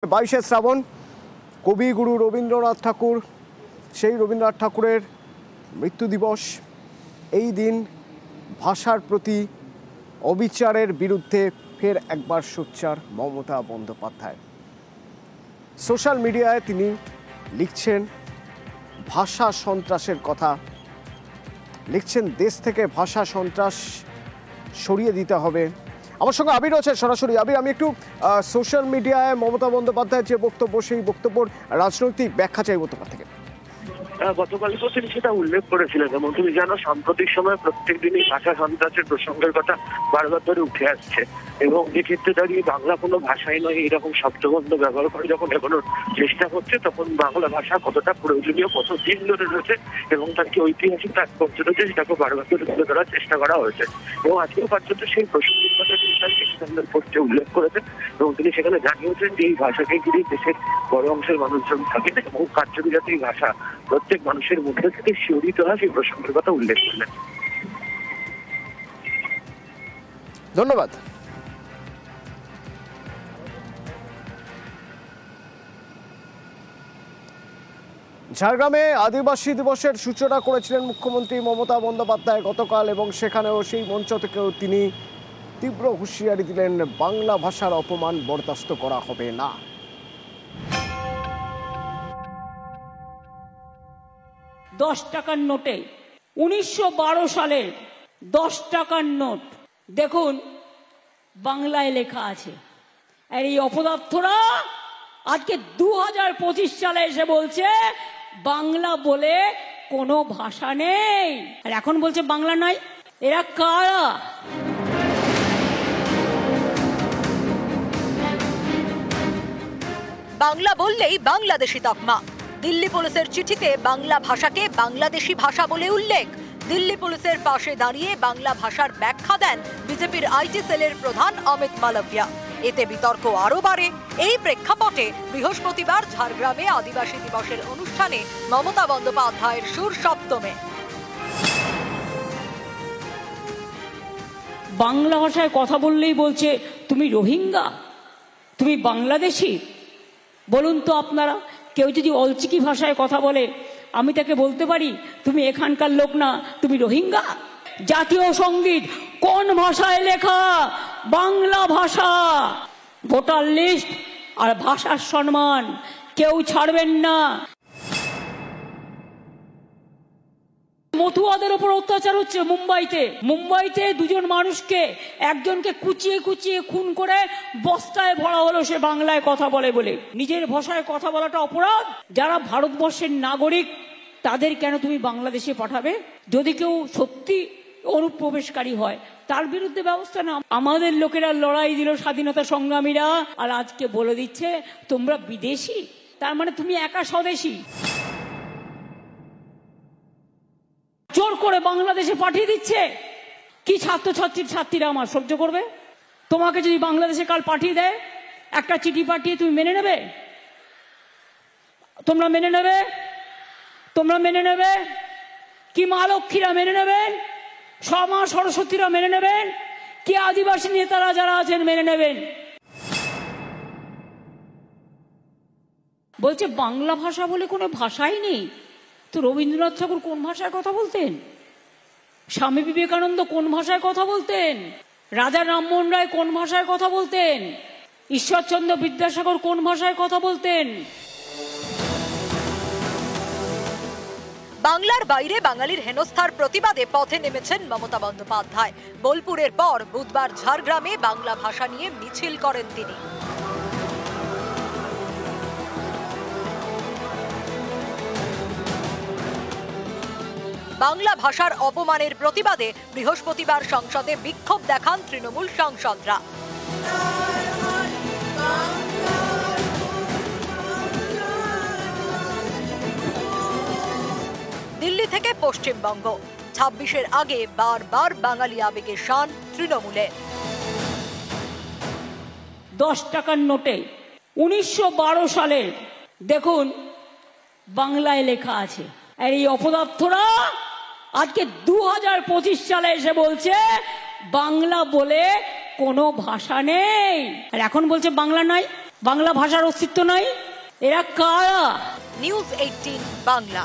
22শে শ্রাবণ কবিগুরু রবীন্দ্রনাথ ঠাকুর, সেই রবীন্দ্রনাথ ঠাকুরের মৃত্যু দিবস। এই দিন ভাষার প্রতি অবিচারের বিরুদ্ধে ফের একবার সোচ্চার মমতা বন্দ্যোপাধ্যায়। সোশ্যাল মিডিয়ায় তিনি লিখছেন ভাষা সন্ত্রাসের কথা, লিখছেন দেশ থেকে ভাষা সন্ত্রাস সরিয়ে দিতে হবে। আমার সঙ্গে আবির আছে সরাসরি। আবির, আমি একটু সোশ্যাল মিডিয়ায় মমতা বন্দ্যোপাধ্যায়ের যে বক্তব্য, সেই বক্তব্যের রাজনৈতিক ব্যাখ্যা চাইব তোমার থেকে। গতকাল তো তিনি সেটা উল্লেখ করেছিলেন এবং তুমি জানো সাম্প্রতিক সময়ে প্রত্যেক দিনই ভাষা সন্ত্রাসের প্রসঙ্গের কথা বারবার ধরে উঠে আসছে এবং এক্ষেত্রে দাঁড়িয়ে বাংলা কোনো ভাষাই নয় এরকম শব্দবন্ধ ব্যবহার করে যখন এগোনোর চেষ্টা করছে, তখন বাংলা ভাষা কতটা প্রয়োজনীয়, কত দিন ধরে রয়েছে এবং তার কি ঐতিহাসিক তাৎপর্য রয়েছে সেটাকে বারবার ধরে তুলে ধরার চেষ্টা করা হয়েছে। এবং আজকেও পর্যন্ত সেই প্রসঙ্গের কথা তিনি পোস্টে উল্লেখ করেছেন এবং তিনি সেখানে জানিয়েছেন যে এই ভাষাকে ঘিরে দেশের বড় অংশের মানুষজন থাকেন এবং কার্যকরী যাতে এই ভাষা প্রত্যেক মানুষের মধ্যে থেকে শিহরিত হয় সেই প্রসঙ্গের কথা উল্লেখ করলেন। ধন্যবাদ। ঝাড়গ্রামে আদিবাসী দিবসের সূচনা করেছিলেন মুখ্যমন্ত্রী মমতা বন্দ্যোপাধ্যায় গতকাল, এবং সেখানেও সেই মঞ্চ থেকেও তিনি তীব্র হুঁশিয়ারি দিলেন বাংলা ভাষার অপমান বরদাস্ত করা হবে না। 10 টাকার নোটে 1912 সালের 10 টাকার নোট দেখুন বাংলায় লেখা আছে। আর এই অপদার্থরা আজকে 2025 সালে এসে বলছে বাংলা বলে কোনো ভাষা নেই, আর এখন বলছে বাংলা নাই। এরা কারা? বাংলা বললেই বাংলাদেশি তকমা। দিল্লি পুলিশের চিঠিতে বাংলা ভাষাকে বাংলাদেশি ভাষা বলে উল্লেখ। দিল্লি পুলিশের পাশে দাঁড়িয়ে বাংলা ভাষার ব্যাখ্যা দেন বিজেপির আইটি সেলের প্রধান অমিত মালভিয়া। এতে বিতর্ক আরো বাড়ে। এই প্রেক্ষাপটে বৃহস্পতিবার ঝাড়গ্রামে আদিবাসী দিবসের অনুষ্ঠানে মমতা বন্দ্যোপাধ্যায়ের সুর সপ্তমে। বাংলা ভাষায় কথা বললেই বলছে তুমি রোহিঙ্গা, তুমি বাংলাদেশি। বলুন তো আপনারা, কেউ যদি অলচিকি ভাষায় কথা বলে আমি তাকে বলতে পারি তুমি এখানকার লোক না, তুমি রোহিঙ্গা? জাতীয় সঙ্গীত কোন ভাষায় লেখা? বাংলা ভাষা। ভোটার লিস্ট আর ভাষার সম্মান কেউ ছাড়বেন না। মতুয়াদের উপর অত্যাচার হচ্ছে মুম্বাইতে দুজন মানুষকে, একজনকে কুচিয়ে কুচিয়ে খুন করে বস্তায় ভরা হলো সে বাংলায় কথা বলে বলে। নিজের ভাষায় কথা বলাটা অপরাধ? যারা ভারতবর্ষের নাগরিক তাদের কেন তুমি বাংলাদেশে পাঠাবে? যদি কেউ সত্যি অনুপ্রবেশকারী হয় তার বিরুদ্ধে ব্যবস্থা না। আমাদের লোকেরা লড়াই দিল, স্বাধীনতা সংগ্রামীরা, আর আজকে বলে দিচ্ছে তোমরা বিদেশি, তার মানে তুমি একা স্বদেশী। জোর করে বাংলাদেশে পাঠিয়ে দিচ্ছে। কি ছাত্রীরা আমার সহ্য করবে? তোমাকে যদি বাংলাদেশে কাল পাঠিয়ে দেয়, একটা চিঠি পাঠিয়ে তুমি মেনে নেবে? তোমরা মেনে নেবে? কি মা লক্ষ্মীরা মেনে নেবেন? মা সরস্বতীরা মেনে নেবেন? কি আদিবাসী নেতারা যারা আছেন মেনে নেবেন? বলছে বাংলা ভাষা বলে কোনো ভাষাই নেই। তো রবীন্দ্রনাথ ঠাকুর কোন ভাষায় কথা বলতেন? স্বামী বিবেকানন্দ কোন ভাষায় কথা বলতেন? রাজা রামমোহন রায় কোন ভাষায় কথা বলতেন? ঈশ্বরচন্দ্র বিদ্যাসাগর কোন ভাষায় কথা বলতেন? বাংলার বাইরে বাঙালির হেনস্থার প্রতিবাদে পথে নেমেছেন মমতা বন্দ্যোপাধ্যায়। বোলপুরের পর বুধবার ঝাড়গ্রামে বাংলা ভাষা নিয়ে মিছিল করেন তিনি। বাংলা ভাষার অপমানের প্রতিবাদে বৃহস্পতিবার সংসদে বিক্ষোভ দেখান তৃণমূল সাংসদরা। দিল্লি থেকে পশ্চিমবঙ্গ, 26-এর আগে বারবার বাঙালি আবেগে শান তৃণমূলে। 10 টাকার নোটে 1912 সালের দেখুন বাংলায় লেখা আছে। আর এই অপদার্থরা আজকে 2025 সালে এসে বলছে বাংলা বলে কোনো ভাষা নেই, আর এখন বলছে বাংলা নাই। বাংলা ভাষার অস্তিত্ব নাই? এরা কারা? নিউজ 18 বাংলা।